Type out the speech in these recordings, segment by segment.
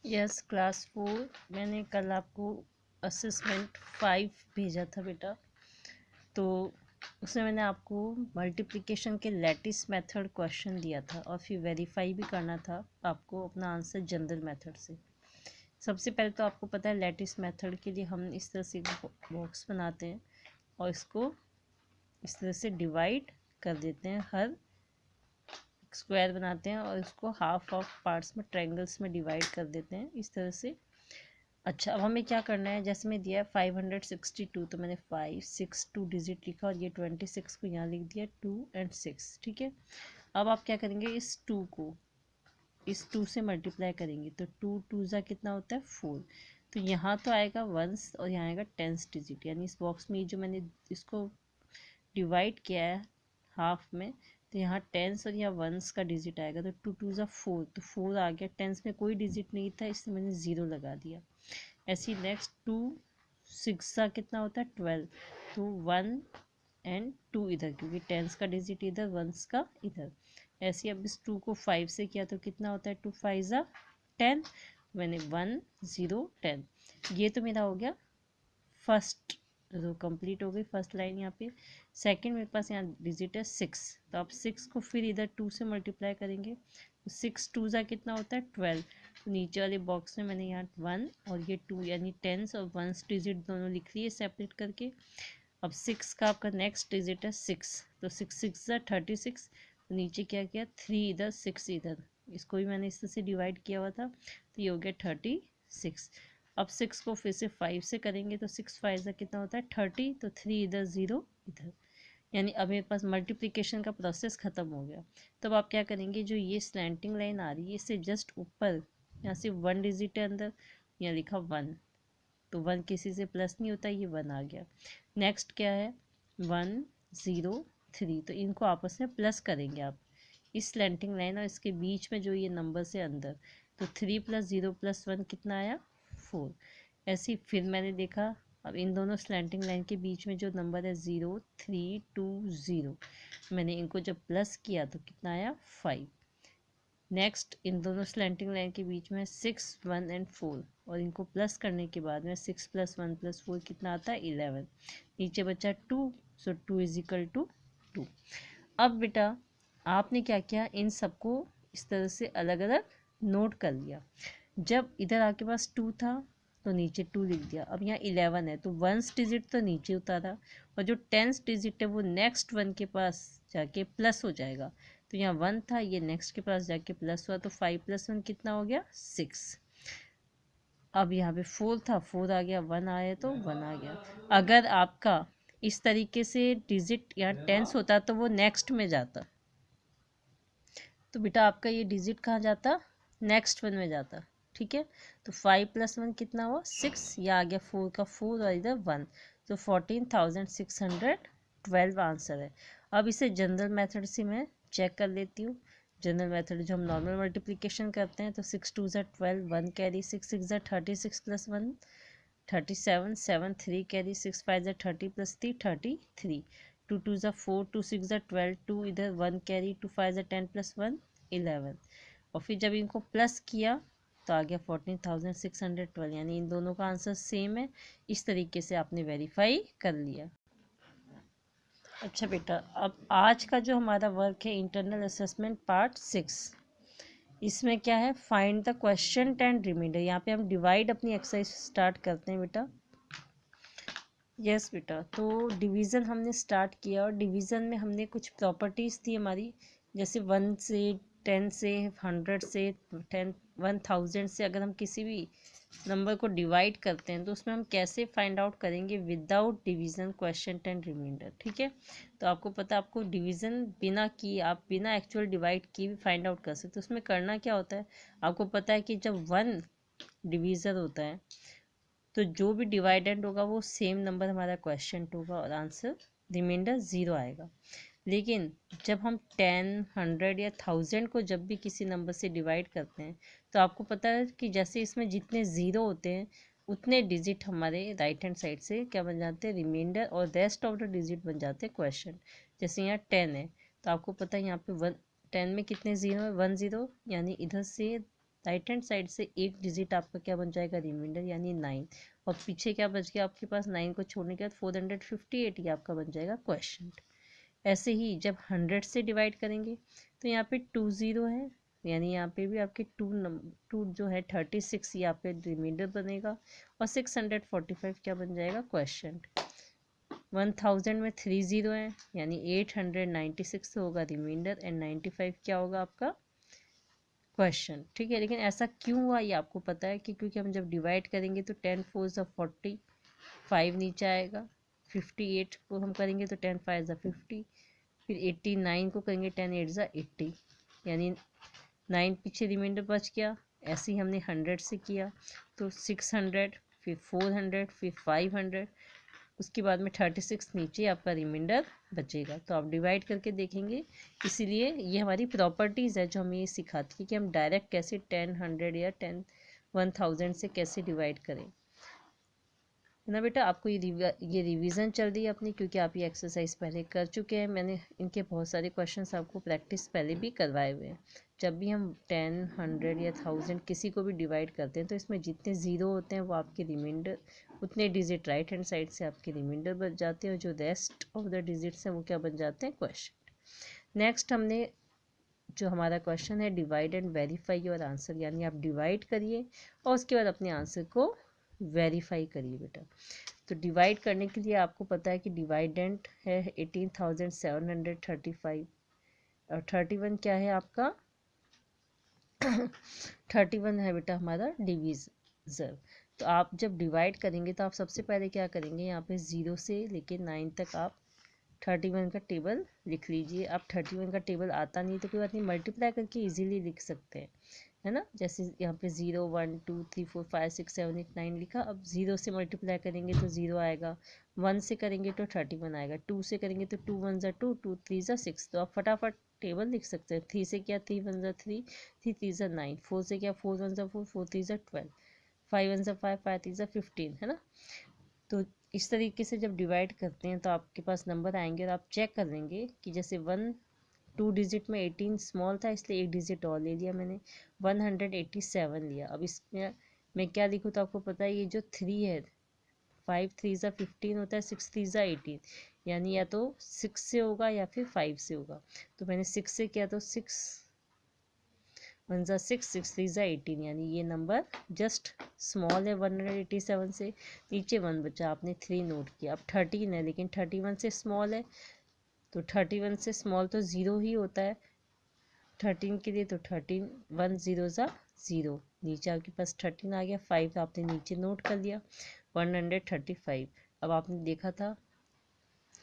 Yes class 4 मैंने कल आपको असेसमेंट 5 भेजा था बेटा। तो उसमें मैंने आपको मल्टीप्लिकेशन के लैटिस मेथड क्वेश्चन दिया था और फिर वेरीफाई भी करना था आपको अपना आंसर जनरल मेथड से। सबसे पहले तो आपको पता है लैटिस मेथड के लिए हम इस तरह से बॉक्स बनाते हैं और इसको इस तरह से डिवाइड कर देते हैं, हर स्क्वायर बनाते हैं और इसको हाफ पार्ट्स में ट्रायंगल्स में डिवाइड कर देते हैं इस तरह से। अच्छा, अब हमें क्या करना है, जैसे मैं दिया है 562 तो मैंने 562 डिजिट लिखा और ये 26 को यहाँ लिख दिया 2 और 6। ठीक है, अब आप क्या करेंगे, इस 2 को इस 2 से मल्टीप्लाई करेंगे तो 2 2 ज़ा कितना होता है 4। तो यहाँ तो आएगा वंस और यहाँ आएगा टेंस डिजिट, यानी इस बॉक्स में जो मैंने इसको डिवाइड किया है हाफ में, तो यहाँ टेंस और यहाँ वंस का डिजिट आएगा। तो 2 2 ज़ा 4, तो 4 आ गया। टेंस में कोई डिजिट नहीं था इसलिए मैंने 0 लगा दिया। ऐसे ही नेक्स्ट 2 6 सा कितना होता है 12, तो 1 एंड 2 इधर, क्योंकि टेंस का डिजिट इधर वंस का इधर। ऐसे ही अब इस 2 को 5 से किया तो कितना होता है 2 5 ज़ा 10, मैंने 1 0 10। ये तो मेरा हो गया फर्स्ट रो, कंप्लीट हो गई फर्स्ट लाइन। यहाँ पे सेकंड मेरे पास यहाँ डिजिट है 6, तो आप 6 को फिर इधर 2 से मल्टीप्लाई करेंगे तो 6 2 ज़ा कितना होता है 12। तो नीचे वाले बॉक्स में मैंने यहाँ 1 और ये 2 यानी टेंस और वंस डिजिट दोनों लिख लिए सेपरेट करके। अब 6 का आपका नेक्स्ट डिजिट है 6, तो 6 6 ज़ा 36, तो नीचे क्या किया 3 इधर 6 इधर, इसको भी मैंने इस तरह से डिवाइड किया हुआ था, तो ये हो गया 36। अब 6 को फिर से 5 से करेंगे तो 6 5 ज़ा कितना होता है 30, तो 3 इधर 0 इधर, यानी अब मेरे पास मल्टीप्लिकेशन का प्रोसेस ख़त्म हो गया। तब आप क्या करेंगे, जो ये स्लैंटिंग लाइन आ रही है इससे जस्ट ऊपर यहाँ से 1 डिजिट है अंदर, यहाँ लिखा 1, तो 1 किसी से प्लस नहीं होता, ये 1 आ गया। नेक्स्ट क्या है 1 0 3, तो इनको आपस में प्लस करेंगे आप, इस स्लैंटिंग लाइन और इसके बीच में जो ये नंबर से अंदर, तो 3 + 0 + 1 कितना आया 4। ऐसे ही फिर मैंने देखा, अब इन दोनों स्लैंटिंग लाइन के बीच में जो नंबर है 0 3 2 0, मैंने इनको जब प्लस किया तो कितना आया 5। नेक्स्ट इन दोनों स्लैंटिंग लाइन के बीच में 6 1 और 4, और इनको प्लस करने के बाद में 6 + 1 + 4 कितना आता है 11। नीचे बचा 2, सो 2 = 2। अब बेटा आपने क्या किया, इन सबको इस तरह से अलग अलग नोट कर लिया। जब इधर आपके पास 2 था तो नीचे 2 लिख दिया। अब यहाँ 11 है तो वंस डिजिट तो नीचे उतारा, और जो टेंस डिजिट है वो नेक्स्ट 1 के पास जाके प्लस हो जाएगा। तो यहाँ 1 था, ये नेक्स्ट के पास जाके प्लस हुआ, तो 5 + 1 कितना हो गया 6। अब यहाँ पे 4 था, 4 आ गया, 1 आया तो 1 आ गया। अगर आपका इस तरीके से डिजिट यहाँ टेंस होता तो वो नेक्स्ट में जाता, तो बेटा आपका ये डिजिट कहाँ जाता, नेक्स्ट 1 में जाता। ठीक है, तो 5 + 1 कितना हुआ 6, यह आ गया 4 का 4 और इधर 1, तो 14,612 आंसर है। अब इसे जनरल मेथड से मैं चेक कर लेती हूँ। जनरल मेथड जो हम नॉर्मल मल्टीप्लिकेशन करते हैं, तो 6 2 ज़ा 12, 1 कैरी, 6 6 ज़ा 36 + 1 37, 7 3 कैरी, 6 5 ज़ा 30 + 3 33, 2 2 ज़ा 4, 2 6 ज़ा 12, 2 इधर 1 कैरी, 2 5 ज़ा 10 + 1 11, और फिर जब इनको प्लस किया तो आ गया 14,612, यानी इन दोनों का आंसर सेम है। इस तरीके से आपने वेरीफाई कर लिया। अच्छा बेटा, अब आज का जो हमारा वर्क है इंटरनल असेसमेंट पार्ट 6, इसमें क्या है, find the question and reminder. यहाँ पे हम डिवाइड अपनी एक्सरसाइज स्टार्ट करते हैं बेटा। यस बेटा, तो डिवीज़न हमने स्टार्ट किया और डिवीज़न में हमने कुछ प्रॉपर्टीज़ थी हमारी, जैसे 1 से 10 से 100 से 10 1000 से अगर हम किसी भी नंबर को डिवाइड करते हैं तो उसमें हम कैसे फाइंड आउट करेंगे without division question and reminder. ठीक है, तो आपको पता है आपको डिवीज़न बिना किए, आप बिना एक्चुअल डिवाइड किए भी फाइंड आउट कर सकते हो। उसमें करना क्या होता है, आपको पता है कि जब 1 डिवीज़न होता है तो जो भी डिवाइडेंड होगा वो सेम नंबर हमारा क्वेश्चन होगा और आंसर रिमाइंडर 0 आएगा। लेकिन जब हम 10 100 या 1000 को जब भी किसी नंबर से डिवाइड करते हैं तो आपको पता है कि जैसे इसमें जितने ज़ीरो होते हैं उतने डिजिट हमारे राइट हैंड साइड से क्या बन जाते हैं रिमाइंडर, और रेस्ट ऑफ द डिजिट बन जाते हैं क्वेश्चन। जैसे यहाँ 10 है तो आपको पता है यहाँ पे 10 में कितने ज़ीरो है 1 0, यानी इधर से राइट हैंड साइड से एक डिजिट आपका क्या बन जाएगा, रिमाइंडर यानी 9, और पीछे क्या बच गया आपके पास, 9 को छोड़ने के बाद 458, ये आपका बन जाएगा क्वेश्चन। ऐसे ही जब 100 से डिवाइड करेंगे तो यहाँ पे 20 है, यानी यहाँ पे भी आपके टू जो है 36, ये आपके रिमाइंडर बनेगा, और 645 क्या बन जाएगा, क्वेश्चन। 1000 में 30 है, यानी 896 होगा रिमाइंडर, एंड 95 क्या होगा आपका क्वेश्चन। ठीक है, लेकिन ऐसा क्यों हुआ ये आपको पता है कि क्योंकि हम जब डिवाइड करेंगे तो 10 4 ज़ा 40, 5 नीचे आएगा, 58 को हम करेंगे तो 10 5 ज़ा 50, फिर 89 को करेंगे 10 8 ज़ा 80, यानी 9 पीछे रिमाइंडर बच गया। ऐसे ही हमने 100 से किया तो 600, फिर 400, फिर 500, उसके बाद में 36 नीचे आपका रिमाइंडर बचेगा। तो आप डिवाइड करके देखेंगे, इसीलिए ये हमारी प्रॉपर्टीज़ है जो हमें ये सिखाती है कि हम डायरेक्ट कैसे 10 100 या 1000 से कैसे डिवाइड करें, है ना बेटा। आपको ये रिवीजन चल रही है अपनी, क्योंकि आप ये एक्सरसाइज पहले कर चुके हैं। मैंने इनके बहुत सारे क्वेश्चंस आपको प्रैक्टिस पहले भी करवाए हुए हैं। जब भी हम 10 100 या 1000 किसी को भी डिवाइड करते हैं तो इसमें जितने ज़ीरो होते हैं वो आपके रिमाइंडर, उतने डिजिट राइट हैंड साइड से आपके रिमाइंडर बच जाते हैं, और जो रेस्ट ऑफ द डिजिट्स हैं वो क्या बन जाते हैं, क्वेश्चन। नेक्स्ट हमने जो हमारा क्वेश्चन है, divide and verify your answer, यानी आप डिवाइड करिए और उसके बाद अपने आंसर को वेरीफाई करिए बेटा। तो डिवाइड करने के लिए आपको पता है कि डिवाइडेंट है 18,735, और 31 क्या है आपका 31 है बेटा हमारा डिवीज़र। तो आप जब डिवाइड करेंगे तो आप सबसे पहले क्या करेंगे, यहाँ पे 0 से लेके 9 तक आप 31 का टेबल लिख लीजिए। आप 31 का टेबल आता नहीं तो कोई बात नहीं, मल्टीप्लाई करके इजीली लिख सकते हैं, है ना। जैसे यहाँ पे 0 1 2 3 4 5 6 7 8 9 लिखा, अब 0 से मल्टीप्लाई करेंगे तो 0 आएगा, 1 से करेंगे तो 31 आएगा, 2 से करेंगे तो 2 1 ज़ा 2, 2 3 ज़ा 6। तो आप फटाफट टेबल लिख सकते हैं। 3 से किया 3 1 ज़ा 3, 3 3 ज़ा 9, 4 से किया 4 1 ज़ा 4, 4 3 ज़ा 12, 5 1 ज़ा 5, 5 3 ज़ा 15, है ना। तो इस तरीके से जब डिवाइड करते हैं तो आपके पास नंबर आएंगे, और आप चेक कर लेंगे कि जैसे 2 डिजिट में 18 स्मॉल था, इसलिए एक डिजिट और ले लिया मैंने, 187 लिया। अब इसमें मैं क्या लिखूँ, तो आपको पता है ये जो 3 है, 5 3 ज़ा 15 होता है, 6 3 ज़ा 18, यानी या तो 6 से होगा या फिर 5 से होगा। तो मैंने 6 से किया तो 6 1 ज़ा 6, 6 3 ज़ा 18, यानी ये नंबर जस्ट स्मॉल है 187 से, नीचे 1 बचा, आपने 3 नोट किया। अब 13 है लेकिन 31 से स्मॉल है, तो 31 से स्मॉल तो 0 ही होता है 13 के लिए, तो 13 1 0 ज़ा 0, नीचे आपके पास 13 आ गया, 5 आपने नीचे नोट कर लिया, 135। अब आपने देखा था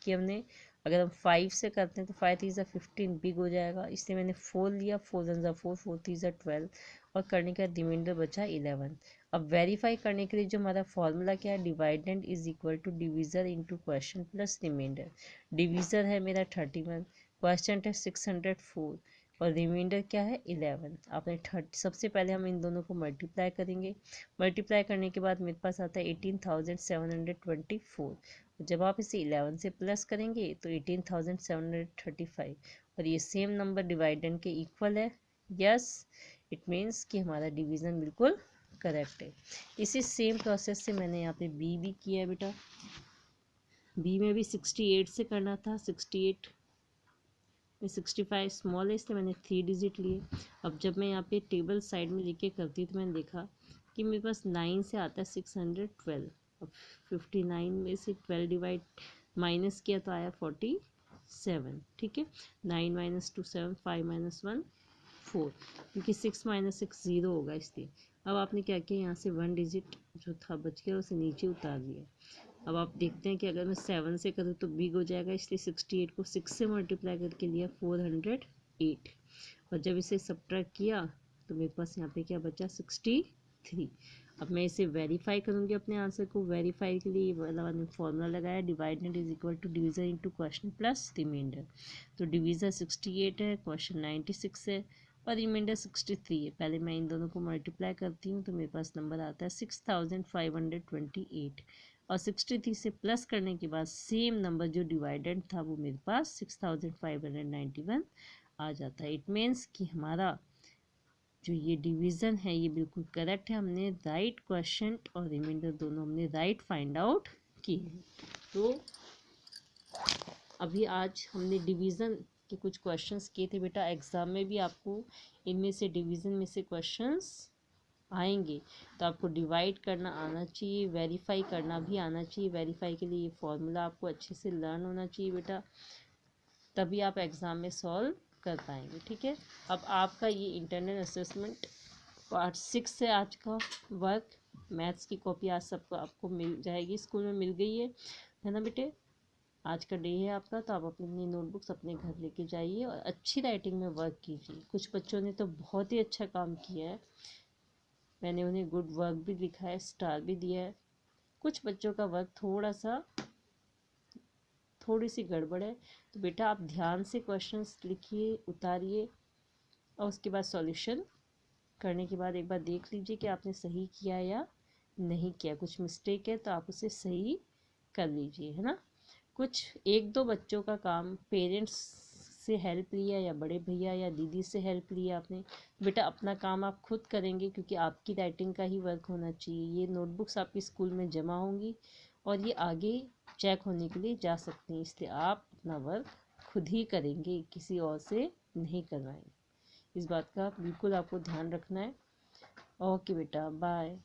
कि हमने अगर हम 5 से करते हैं तो 5 3 ज़ा 15 बिग हो जाएगा, इसलिए मैंने 4 लिया, 4 1 ज़ा 4, 4 3 ज़ा 12, और करने का रिमाइंडर बचा 11। अब वेरीफाई करने के लिए जो हमारा फॉर्मूला क्या है, dividend is equal to divisor into question plus reminder. Divisor है मेरा 31, क्वेश्चन है 604, और रिमाइंडर क्या है 11। आपने 30, सबसे पहले हम इन दोनों को मल्टीप्लाई करेंगे, मल्टीप्लाई करने के बाद मेरे पास आता है 18,724, जब आप इसे 11 से प्लस करेंगे तो 18,735, और ये सेम नंबर डिवाइडेंड के इक्वल है। यस, इट मीन्स कि हमारा डिवीज़न बिल्कुल करेक्ट है। इसी सेम प्रोसेस से मैंने यहाँ पे बी भी किया है बेटा। बी में भी 68 से करना था, 68 में 65 स्मॉल है इसलिए मैंने 3 डिजिट लिए। अब जब मैं यहाँ पे टेबल साइड में लिख के करती तो मैंने देखा कि मेरे पास 9 से आता है 612। अब 59 में से 12 डिवाइड माइनस किया तो आया 47। ठीक है, 9 माइनस 2 7, 5 माइनस 1 4, क्योंकि 6 माइनस 6 0 होगा इसलिए। अब आपने क्या किया, यहाँ से 1 डिजिट जो था बच गया उसे नीचे उतार दिया। अब आप देखते हैं कि अगर मैं 7 से करूँ तो बिग हो जाएगा, इसलिए 68 को 6 से मल्टीप्लाई करके लिया 408, और जब इसे सब्ट्रैक्ट किया तो मेरे पास यहाँ पे क्या बचा 63। अब मैं इसे वेरीफाई करूँगी अपने आंसर को। वेरीफाई के लिए वाला मैंने फॉर्मूला लगाया, divided is equal to divisor into question plus reminder. तो डिवीज़र 68 है, क्वेश्चन 96 है, और रिमाइंडर 63 है। पहले मैं इन दोनों को मल्टीप्लाई करती हूँ तो मेरे पास नंबर आता है 6528, और 63 से प्लस करने के बाद सेम नंबर जो डिवाइडेड था वो मेरे पास 6591 आ जाता है। इट मीन्स कि हमारा जो ये डिवीज़न है ये बिल्कुल करेक्ट है, हमने राइट क्वेश्चन और रिमाइंडर दोनों हमने राइट फाइंड आउट किए हैं। तो अभी आज हमने डिवीज़न के कुछ क्वेश्चंस किए थे बेटा, एग्ज़ाम में भी आपको इनमें से डिवीज़न में से क्वेश्चंस आएंगे, तो आपको डिवाइड करना आना चाहिए, वेरीफाई करना भी आना चाहिए। वेरीफाई के लिए ये फॉर्मूला आपको अच्छे से लर्न होना चाहिए बेटा, तभी आप एग्ज़ाम में सॉल्व कर पाएंगे। ठीक है, अब आपका ये इंटरनल असेसमेंट पार्ट 6 से आज का वर्क, मैथ्स की कॉपी आज सबको आपको मिल जाएगी, स्कूल में मिल गई है ना बेटे। आज का डे है आपका, तो आप अपनी नोटबुक्स अपने घर लेके जाइए और अच्छी राइटिंग में वर्क कीजिए। कुछ बच्चों ने तो बहुत ही अच्छा काम किया है, मैंने उन्हें गुड वर्क भी लिखा है, स्टार भी दिया है। कुछ बच्चों का वर्क थोड़ी सी गड़बड़ है, तो बेटा आप ध्यान से क्वेश्चंस लिखिए, उतारिए और उसके बाद सॉल्यूशन करने के बाद एक बार देख लीजिए कि आपने सही किया या नहीं किया। कुछ मिस्टेक है तो आप उसे सही कर लीजिए, है ना। कुछ एक दो बच्चों का काम पेरेंट्स से हेल्प लिया या बड़े भैया या दीदी से हेल्प लिया आपने, बेटा अपना काम आप खुद करेंगे, क्योंकि आपकी राइटिंग का ही वर्क होना चाहिए। ये नोटबुक्स आपकी स्कूल में जमा होंगी और ये आगे चेक होने के लिए जा सकते हैं, इसलिए आप अपना वर्क खुद ही करेंगे, किसी और से नहीं करवाएंगे। इस बात का बिल्कुल आपको ध्यान रखना है। ओके बेटा, बाय।